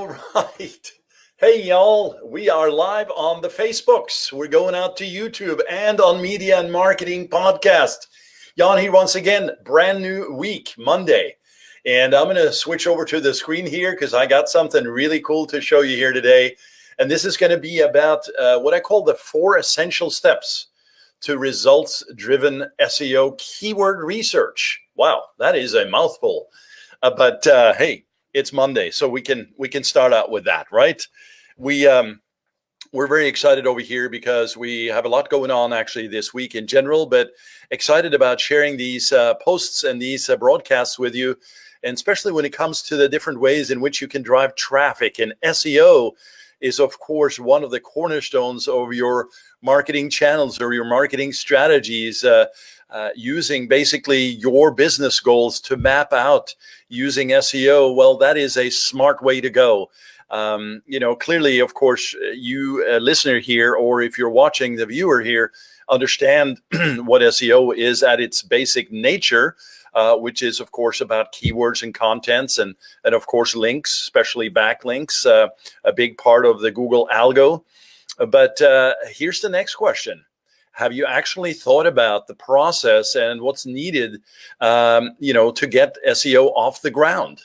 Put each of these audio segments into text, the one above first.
All right. Hey, y'all. We are live on the Facebooks. We're going out to YouTube and on Media and Marketing Podcast. Jon here once again, brand new week, Monday. And I'm going to switch over to the screen here because I got something really cool to show you here today. And this is going to be about what I call the 4 essential steps to results-driven SEO keyword research. Wow, that is a mouthful. But hey, it's Monday, so we can start out with that, right? We're very excited over here because we have a lot going on actually this week in general, but excited about sharing these posts and these broadcasts with you, and especially when it comes to the different ways in which you can drive traffic. And SEO is, of course, one of the cornerstones of your marketing channels or your marketing strategies, using basically your business goals to map out using SEO. Well, that is a smart way to go. Clearly, of course, you listener here, or if you're watching, the viewer here, understand what SEO is at its basic nature, which is, of course, about keywords and contents and of course, links, especially backlinks, a big part of the Google algo. But here's the next question. Have you actually thought about the process and what's needed, to get SEO off the ground?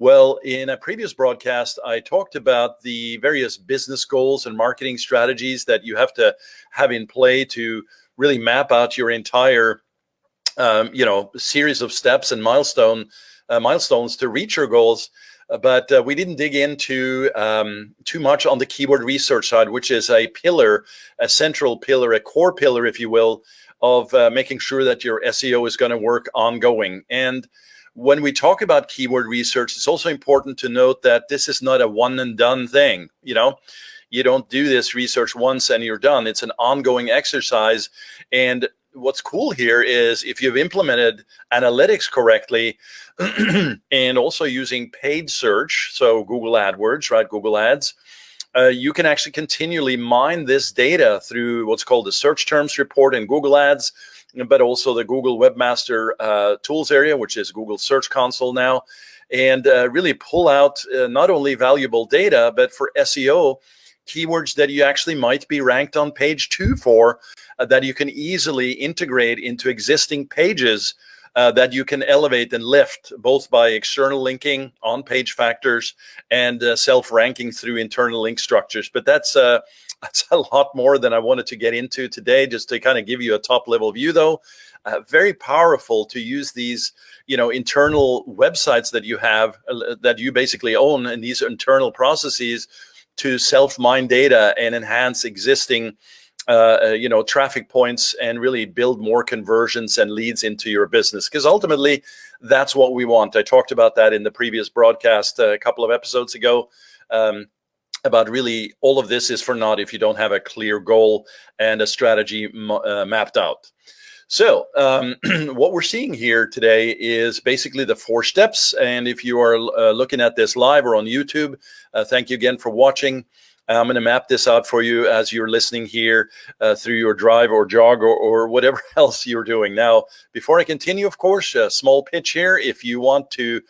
Well, in a previous broadcast, I talked about the various business goals and marketing strategies that you have to have in play to really map out your entire, series of steps and milestones to reach your goals. But we didn't dig into too much on the keyword research side, which is a pillar, a central pillar, a core pillar, if you will, of making sure that your SEO is going to work ongoing. And when we talk about keyword research, it's also important to note that this is not a one and done thing. You don't do this research once and you're done. It's an ongoing exercise. And what's cool here is if you've implemented analytics correctly and also using paid search, so Google AdWords, right, Google Ads, you can actually continually mine this data through what's called the search terms report in Google Ads, but also the Google Webmaster Tools area, which is Google Search Console now, and really pull out not only valuable data, but for SEO, keywords that you actually might be ranked on page 2 for, that you can easily integrate into existing pages, that you can elevate and lift both by external linking, on-page factors, and self-ranking through internal link structures. But that's a lot more than I wanted to get into today, just to kind of give you a top-level view, though. Very powerful to use these, internal websites that you have, that you basically own, and these internal processes to self-mine data and enhance existing traffic points and really build more conversions and leads into your business, because ultimately that's what we want. I talked about that in the previous broadcast a couple of episodes ago, about really all of this is for naught if you don't have a clear goal and a strategy mapped out. So what we're seeing here today is basically the 4 steps. And if you are looking at this live or on YouTube, thank you again for watching. I'm going to map this out for you as you're listening here through your drive or jog or whatever else you're doing. Now, before I continue, of course, a small pitch here. If you want to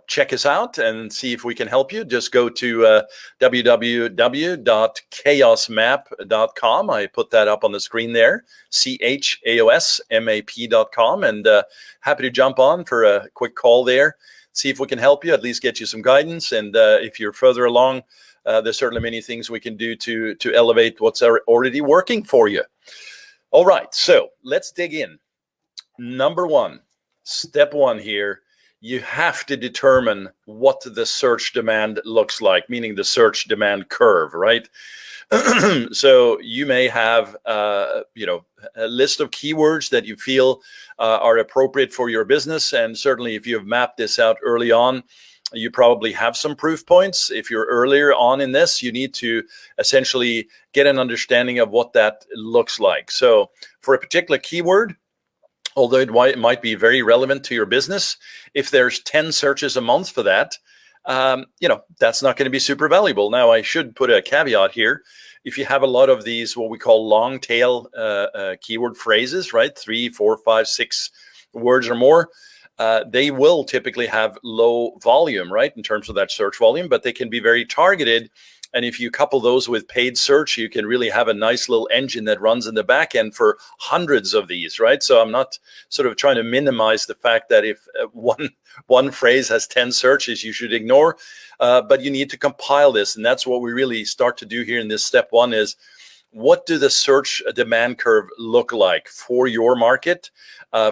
check us out and see if we can help you, just go to www.chaosmap.com. I put that up on the screen there, chaosmap.com, and happy to jump on for a quick call there, see if we can help you, at least get you some guidance. And if you're further along, there's certainly many things we can do to elevate what's already working for you. All right, so let's dig in. Number 1, step 1 here. You have to determine what the search demand looks like, meaning the search demand curve, right? So you may have, a list of keywords that you feel are appropriate for your business. And certainly if you have mapped this out early on, you probably have some proof points. If you're earlier on in this, you need to essentially get an understanding of what that looks like. So for a particular keyword, although it might be very relevant to your business, if there's 10 searches a month for that, that's not going to be super valuable. Now, I should put a caveat here. If you have a lot of these, what we call long tail keyword phrases, right? 3, 4, 5, 6 words or more, they will typically have low volume, right, in terms of that search volume, but they can be very targeted. And if you couple those with paid search, you can really have a nice little engine that runs in the back end for hundreds of these, right? So I'm not sort of trying to minimize the fact that if one phrase has 10 searches, you should ignore, but you need to compile this. And that's what we really start to do here in this step one is, what do the search demand curve look like for your market,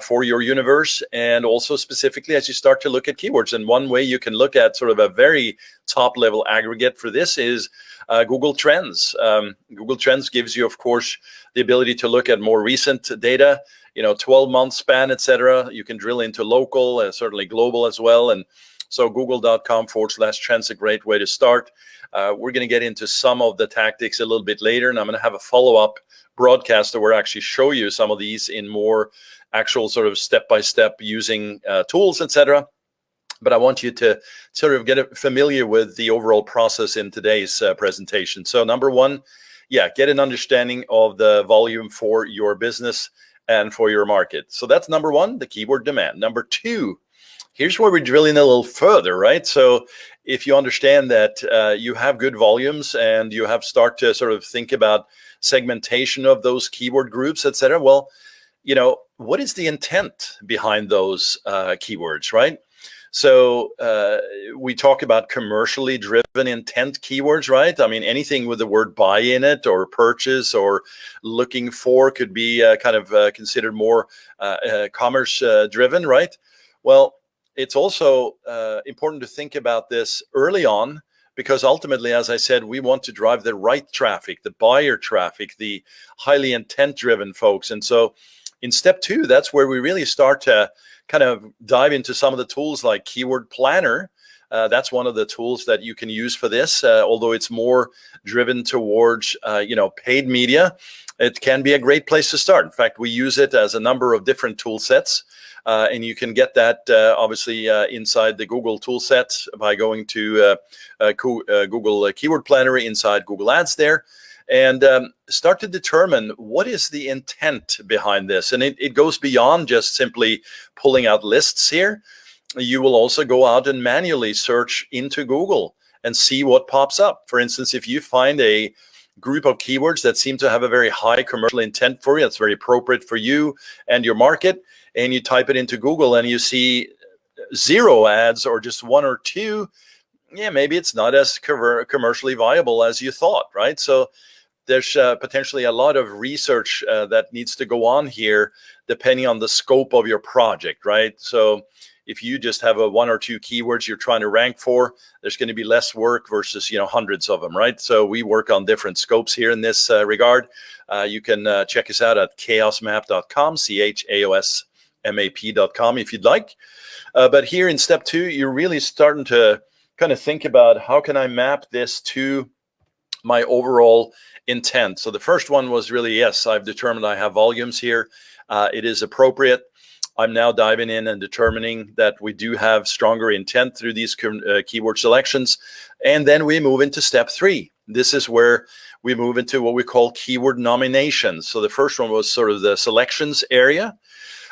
for your universe, and also specifically as you start to look at keywords? And one way you can look at sort of a very top level aggregate for this is Google Trends. Google Trends gives you, of course, the ability to look at more recent data, 12-month span, etc. You can drill into local and certainly global as well. And so google.com/trends, a great way to start. We're going to get into some of the tactics a little bit later, and I'm going to have a follow-up broadcast where I actually show you some of these in more actual sort of step-by-step using tools, etc. But I want you to sort of get familiar with the overall process in today's presentation. So number one, get an understanding of the volume for your business and for your market. So that's number one, the keyword demand. Number two, here's where we're drilling a little further, right? So if you understand that you have good volumes and you have start to sort of think about segmentation of those keyword groups, et cetera, well, what is the intent behind those keywords, right? So we talk about commercially driven intent keywords, right? I mean, anything with the word buy in it or purchase or looking for could be kind of considered more commerce driven, right? Well, it's also important to think about this early on, because ultimately, as I said, we want to drive the right traffic, the buyer traffic, the highly intent-driven folks. And so in step two, that's where we really start to kind of dive into some of the tools like Keyword Planner. That's one of the tools that you can use for this, although it's more driven towards, paid media. It can be a great place to start. In fact, we use it as a number of different tool sets. And you can get that obviously inside the Google tool set by going to Google Keyword Planner inside Google Ads there, and start to determine what is the intent behind this. And it goes beyond just simply pulling out lists here. You will also go out and manually search into Google and see what pops up. For instance, if you find a group of keywords that seem to have a very high commercial intent for you, that's very appropriate for you and your market, and you type it into Google and you see 0 ads or just 1 or 2, maybe it's not as commercially viable as you thought, right? So there's potentially a lot of research that needs to go on here depending on the scope of your project, right? So if you just have a 1 or 2 keywords you're trying to rank for, there's going to be less work versus hundreds of them, right? So we work on different scopes here in this regard. You can check us out at chaosmap.com, chaosmap.com if you'd like. But here in step two, you're really starting to kind of think about, how can I map this to my overall intent? So the first one was really, yes, I've determined I have volumes here. It is appropriate. I'm now diving in and determining that we do have stronger intent through these keyword selections. And then we move into step three. This is where we move into what we call keyword nominations. So the first one was sort of the selections area.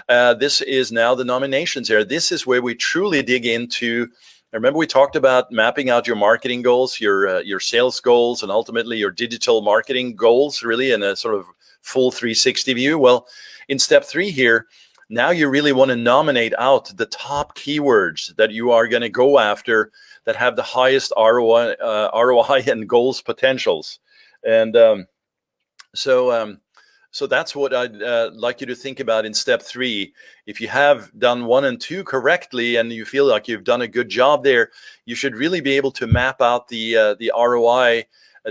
This is now the nominations area. This is where we truly dig into. Remember, we talked about mapping out your marketing goals, your sales goals, and ultimately your digital marketing goals, really in a sort of full 360 view. Well, in step three here, now you really want to nominate out the top keywords that you are going to go after that have the highest ROI and goals potentials. And so that's what I'd like you to think about in step three. If you have done 1 and 2 correctly and you feel like you've done a good job there, you should really be able to map out the ROI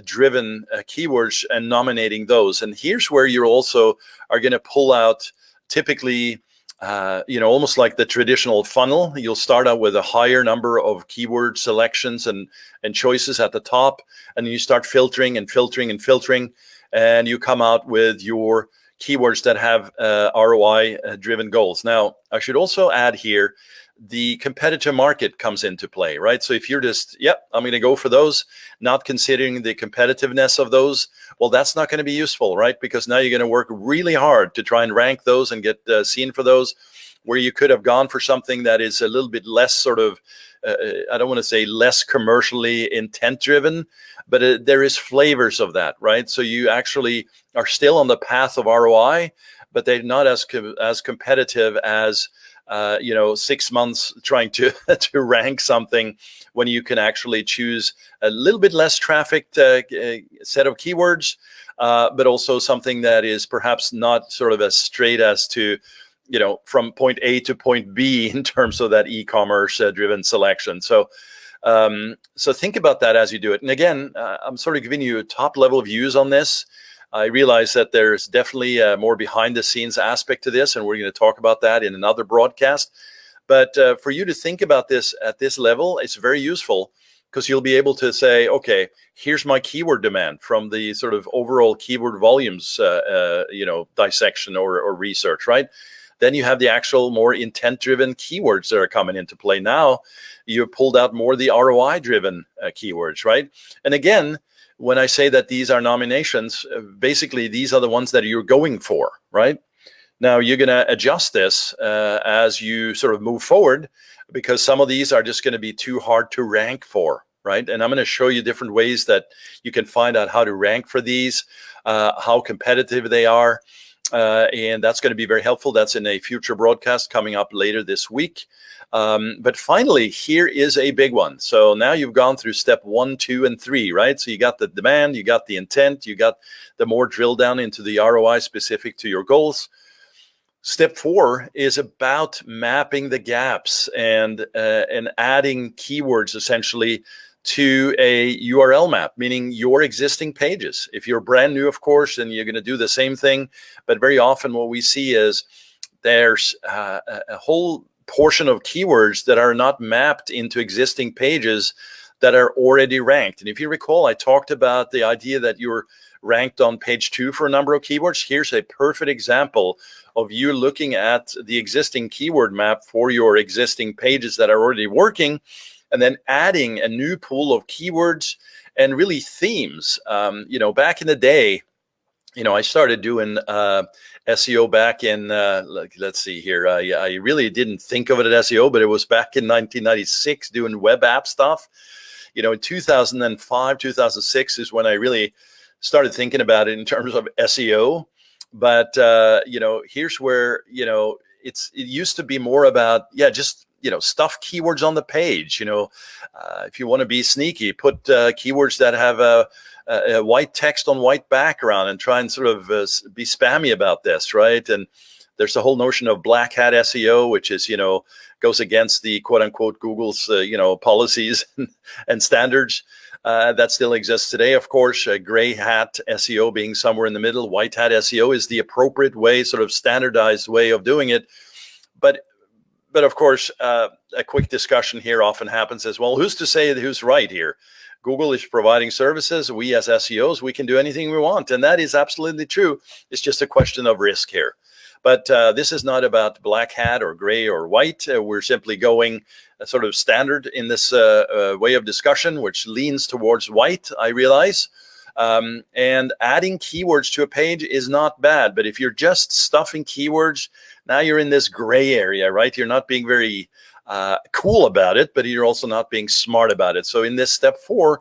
driven keywords and nominating those. And here's where you also are going to pull out typically almost like the traditional funnel. You'll start out with a higher number of keyword selections and choices at the top, and you start filtering and filtering and filtering, and you come out with your keywords that have ROI driven goals. Now, I should also add here, the competitor market comes into play, right? So if you're just, I'm going to go for those, not considering the competitiveness of those, well, that's not going to be useful, right? Because now you're going to work really hard to try and rank those and get seen for those. where you could have gone for something that is a little bit less sort of, I don't want to say less commercially intent driven, but there is flavors of that, right? So you actually are still on the path of ROI, but they're not as competitive as 6 months trying to to rank something, when you can actually choose a little bit less trafficked set of keywords, but also something that is perhaps not sort of as straight as to, from point A to point B in terms of that e-commerce driven selection. So think about that as you do it. And again, I'm sort of giving you a top level views on this. I realize that there's definitely a more behind the scenes aspect to this, and we're going to talk about that in another broadcast. But for you to think about this at this level, it's very useful, because you'll be able to say, okay, here's my keyword demand from the sort of overall keyword volumes, dissection or research, right? Then you have the actual more intent-driven keywords that are coming into play. Now you've pulled out more the ROI-driven keywords, right? And again, when I say that these are nominations, basically these are the ones that you're going for, right? Now you're going to adjust this as you sort of move forward, because some of these are just going to be too hard to rank for, right? And I'm going to show you different ways that you can find out how to rank for these, how competitive they are. And that's going to be very helpful. That's in a future broadcast coming up later this week. But finally, here is a big one. So now you've gone through step 1, 2, and 3, right? So you got the demand, you got the intent, you got the more drill down into the ROI specific to your goals. Step 4 is about mapping the gaps and adding keywords essentially to a URL map, meaning your existing pages. If you're brand new, of course, then you're going to do the same thing. But very often what we see is there's a whole portion of keywords that are not mapped into existing pages that are already ranked. And if you recall, I talked about the idea that you're ranked on page 2 for a number of keywords. Here's a perfect example of you looking at the existing keyword map for your existing pages that are already working, and then adding a new pool of keywords and really themes. Back in the day, I started doing SEO back in, let's see here. I really didn't think of it as SEO, but it was back in 1996 doing web app stuff. In 2005, 2006 is when I really started thinking about it in terms of SEO. But, here's where, it used to be more about, just stuff keywords on the page. If you want to be sneaky, put keywords that have a white text on white background and try and sort of be spammy about this, right? And there's the whole notion of black hat SEO, which is, goes against the quote unquote Google's, policies and standards. That still exists today, of course. Gray hat SEO being somewhere in the middle. White hat SEO is the appropriate way, sort of standardized way of doing it. But of course, a quick discussion here often happens as well. Who's to say who's right here? Google is providing services. We as SEOs, we can do anything we want. And that is absolutely true. It's just a question of risk here. But this is not about black hat or gray or white. We're simply going sort of standard in this way of discussion, which leans towards white, I realize. And adding keywords to a page is not bad. But if you're just stuffing keywords, now you're in this gray area, right? You're not being very cool about it, but you're also not being smart about it. So in this step 4,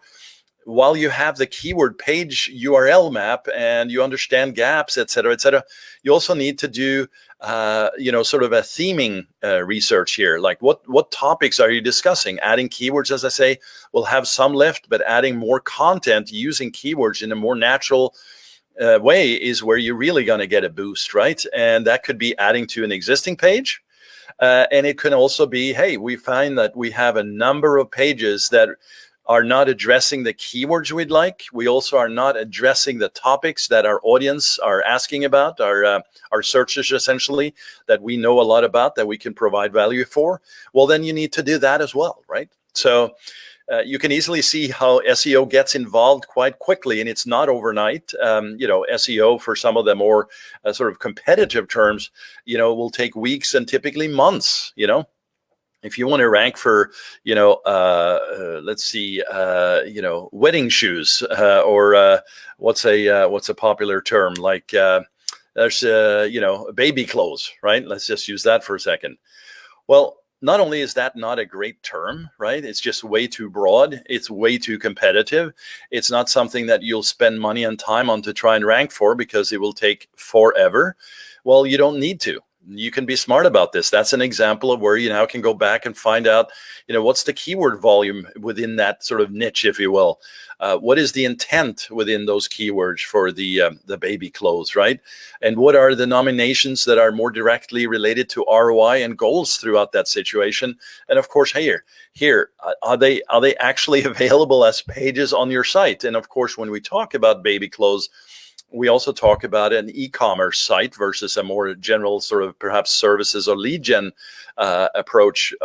while you have the keyword page URL map and you understand gaps, et cetera, you also need to do, sort of a theming research here. Like what topics are you discussing? Adding keywords, as I say, will have some lift, but adding more content using keywords in a more natural way is where you're really going to get a boost, right? And that could be adding to an existing page. And it can also be, hey, we find that we have a number of pages that are not addressing the keywords we'd like. We also are not addressing the topics that our audience are asking about, our searchers essentially, that we know a lot about, that we can provide value for. Well, then you need to do that as well, right? So you can easily see how SEO gets involved quite quickly, and it's not overnight. SEO for some of the more sort of competitive terms, will take weeks and typically months, If you want to rank for, let's see, wedding shoes, or what's a popular term like, there's baby clothes, right? Let's just use that for a second. Well, not only is that not a great term, right? It's just way too broad. It's way too competitive. It's not something that you'll spend money and time on to try and rank for because it will take forever. Well, you don't need to. You can be smart about this. That's an example of where you now can go back and find out, what's the keyword volume within that sort of niche, if you will. What is the intent within those keywords for the baby clothes, right? And what are the nominations that are more directly related to ROI and goals throughout that situation? And of course, here are they actually available as pages on your site? And of course, when we talk about baby clothes, we also talk about an e-commerce site versus a more general sort of perhaps services or lead gen approach,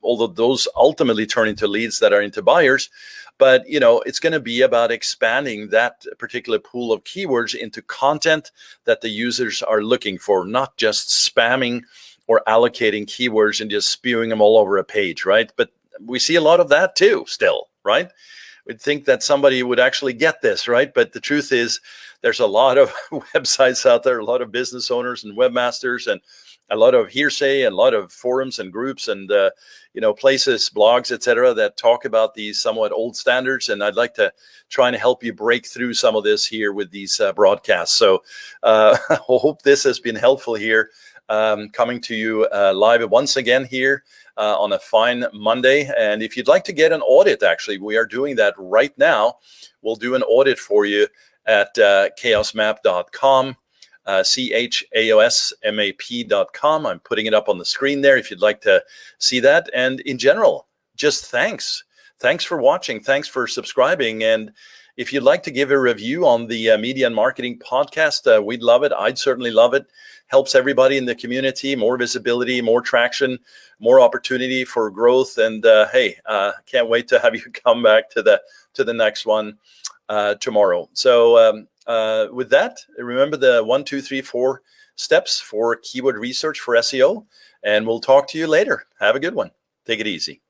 although those ultimately turn into leads that are into buyers. But, it's going to be about expanding that particular pool of keywords into content that the users are looking for, not just spamming or allocating keywords and just spewing them all over a page, right? But we see a lot of that too still, right? We'd think that somebody would actually get this, right? But the truth is there's a lot of websites out there, a lot of business owners and webmasters, and a lot of hearsay and a lot of forums and groups and, places, blogs, etc., that talk about these somewhat old standards. And I'd like to try and help you break through some of this here with these broadcasts. So I hope this has been helpful here, coming to you live once again here on a fine Monday. And if you'd like to get an audit, actually, we are doing that right now. We'll do an audit for you at chaosmap.com. chaosmap.com. I'm putting it up on the screen there if you'd like to see that. And in general, just thanks for watching. Thanks for subscribing. And if you'd like to give a review on the Media and Marketing Podcast, we'd love it. I'd certainly love it. Helps everybody in the community, more visibility, more traction, more opportunity for growth. And can't wait to have you come back to the next one tomorrow. So with that, remember the 1, 2, 3, 4 steps for keyword research for SEO, and we'll talk to you later. Have a good one. Take it easy.